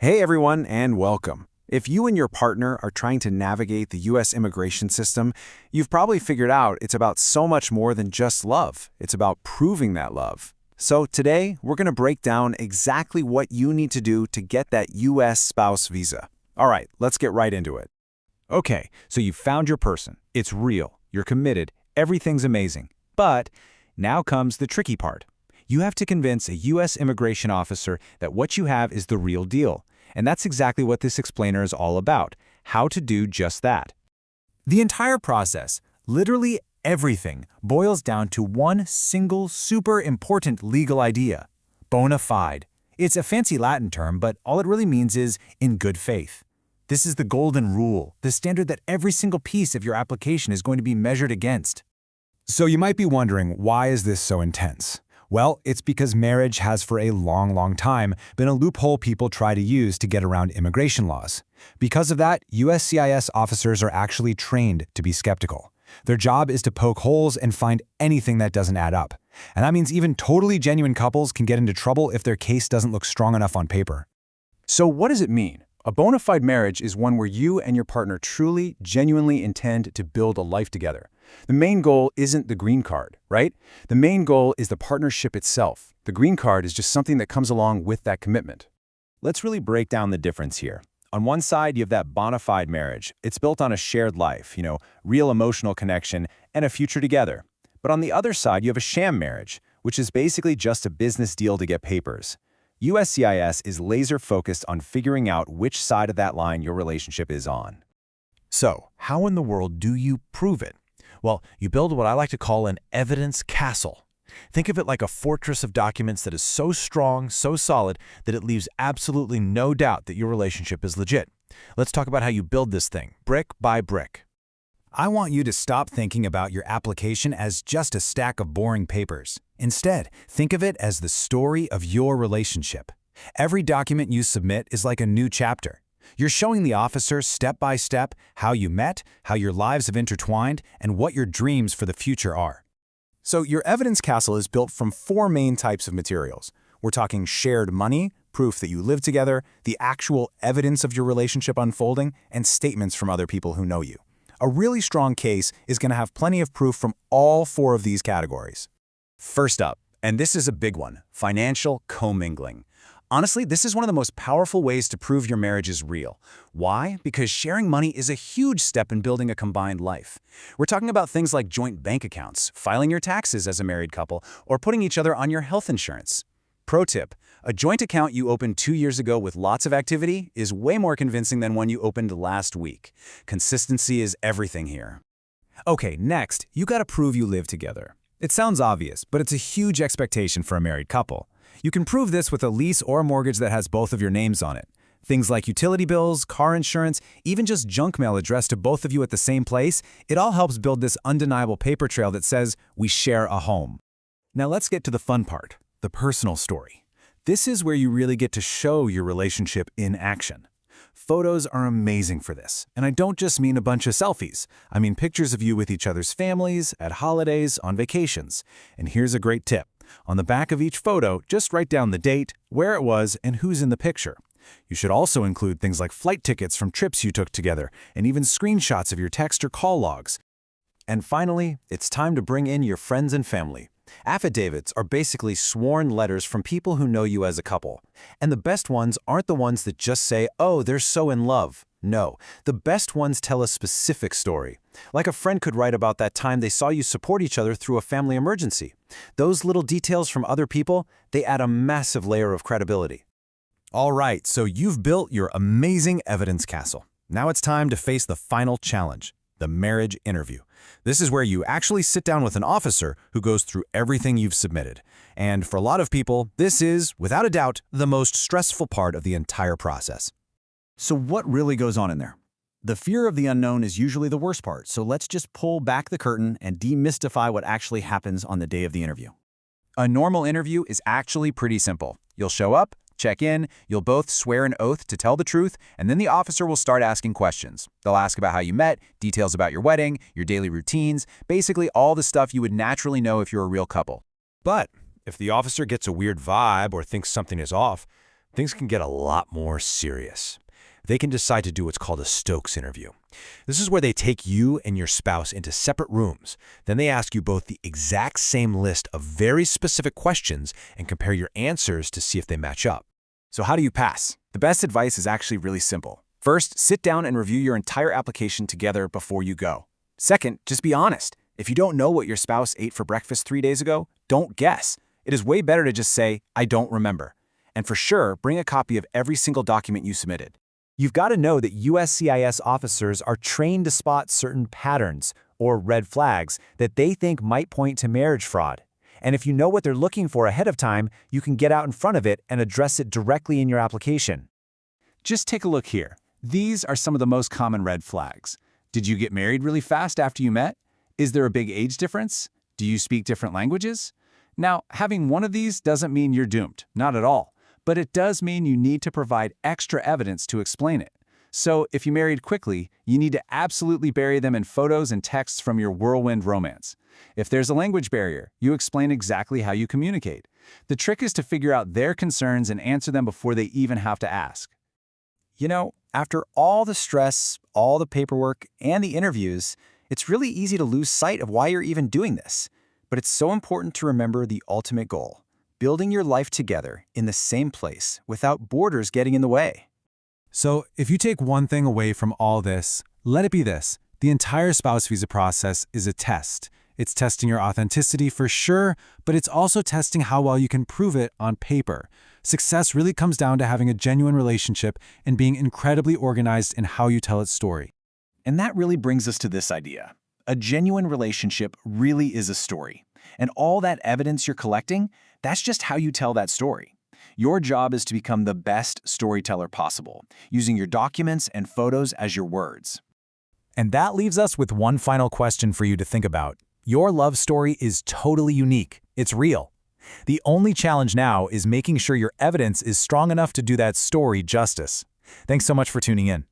Hey everyone, and welcome. If you and your partner are trying to navigate the U.S. immigration system, you've probably figured out it's about so much more than just love. It's about proving that love. So today, we're going to break down exactly what you need to do to get that U.S. spouse visa. All right, let's get right into it. Okay, so you found your person. It's real. You're committed. Everything's amazing. But now comes the tricky part. You have to convince a U.S. immigration officer that what you have is the real deal. And that's exactly what this explainer is all about, how to do just that. The entire process, literally everything, boils down to one single super important legal idea: bona fide. It's a fancy Latin term, but all it really means is in good faith. This is the golden rule, the standard that every single piece of your application is going to be measured against. So you might be wondering, why is this so intense? Well, it's because marriage has for a long time been a loophole people try to use to get around immigration laws. Because of that, USCIS officers are actually trained to be skeptical. Their job is to poke holes and find anything that doesn't add up. And that means even totally genuine couples can get into trouble if their case doesn't look strong enough on paper. So what does it mean? A bona fide marriage is one where you and your partner truly, genuinely intend to build a life together. The main goal isn't the green card, right? The main goal is the partnership itself. The green card is just something that comes along with that commitment. Let's really break down the difference here. On one side, you have that bona fide marriage. It's built on a shared life, real emotional connection, and a future together. But on the other side, you have a sham marriage, which is basically just a business deal to get papers. USCIS is laser-focused on figuring out which side of that line your relationship is on. So, how in the world do you prove it? Well, you build what I like to call an evidence castle. Think of it like a fortress of documents that is so strong, so solid, that it leaves absolutely no doubt that your relationship is legit. Let's talk about how you build this thing, brick by brick. I want you to stop thinking about your application as just a stack of boring papers. Instead, think of it as the story of your relationship. Every document you submit is like a new chapter. You're showing the officer step by step how you met, how your lives have intertwined, and what your dreams for the future are. So your evidence castle is built from four main types of materials. We're talking shared money, proof that you live together, the actual evidence of your relationship unfolding, and statements from other people who know you. A really strong case is going to have plenty of proof from all four of these categories. First up, and this is a big one, financial commingling. Honestly, this is one of the most powerful ways to prove your marriage is real. Why? Because sharing money is a huge step in building a combined life. We're talking about things like joint bank accounts, filing your taxes as a married couple, or putting each other on your health insurance. Pro tip, a joint account you opened 2 years ago with lots of activity is way more convincing than one you opened last week. Consistency is everything here. Okay, next, you gotta prove you live together. It sounds obvious, but it's a huge expectation for a married couple. You can prove this with a lease or a mortgage that has both of your names on it. Things like utility bills, car insurance, even just junk mail addressed to both of you at the same place, it all helps build this undeniable paper trail that says we share a home. Now let's get to the fun part, the personal story. This is where you really get to show your relationship in action. Photos are amazing for this, and I don't just mean a bunch of selfies. I mean pictures of you with each other's families, at holidays, on vacations. And here's a great tip. On the back of each photo, just write down the date, where it was, and who's in the picture. You should also include things like flight tickets from trips you took together, and even screenshots of your text or call logs. And finally, it's time to bring in your friends and family. Affidavits are basically sworn letters from people who know you as a couple. And the best ones aren't the ones that just say, oh, they're so in love. No, the best ones tell a specific story. Like a friend could write about that time they saw you support each other through a family emergency. Those little details from other people, they add a massive layer of credibility. All right, so you've built your amazing evidence castle. Now it's time to face the final challenge, the marriage interview. This is where you actually sit down with an officer who goes through everything you've submitted. And for a lot of people, this is, without a doubt, the most stressful part of the entire process. So what really goes on in there? The fear of the unknown is usually the worst part, so let's just pull back the curtain and demystify what actually happens on the day of the interview. A normal interview is actually pretty simple. You'll show up, check in, you'll both swear an oath to tell the truth, and then the officer will start asking questions. They'll ask about how you met, details about your wedding, your daily routines, basically all the stuff you would naturally know if you're a real couple. But if the officer gets a weird vibe or thinks something is off, things can get a lot more serious. They can decide to do what's called a Stokes interview. This is where they take you and your spouse into separate rooms. Then they ask you both the exact same list of very specific questions and compare your answers to see if they match up. So how do you pass? The best advice is actually really simple. First, sit down and review your entire application together before you go. Second, just be honest. If you don't know what your spouse ate for breakfast 3 days ago, don't guess. It is way better to just say, I don't remember. And for sure, bring a copy of every single document you submitted. You've got to know that USCIS officers are trained to spot certain patterns or red flags that they think might point to marriage fraud. And if you know what they're looking for ahead of time, you can get out in front of it and address it directly in your application. Just take a look here. These are some of the most common red flags. Did you get married really fast after you met? Is there a big age difference? Do you speak different languages? Now, having one of these doesn't mean you're doomed, not at all. But it does mean you need to provide extra evidence to explain it. So if you married quickly, you need to absolutely bury them in photos and texts from your whirlwind romance. If there's a language barrier, you explain exactly how you communicate. The trick is to figure out their concerns and answer them before they even have to ask. You know, after all the stress, all the paperwork, and the interviews, it's really easy to lose sight of why you're even doing this. But it's so important to remember the ultimate goal: building your life together in the same place without borders getting in the way. So if you take one thing away from all this, let it be this. The entire spouse visa process is a test. It's testing your authenticity for sure, but it's also testing how well you can prove it on paper. Success really comes down to having a genuine relationship and being incredibly organized in how you tell its story. And that really brings us to this idea. A genuine relationship really is a story. And all that evidence you're collecting, that's just how you tell that story. Your job is to become the best storyteller possible, using your documents and photos as your words. And that leaves us with one final question for you to think about. Your love story is totally unique. It's real. The only challenge now is making sure your evidence is strong enough to do that story justice. Thanks so much for tuning in.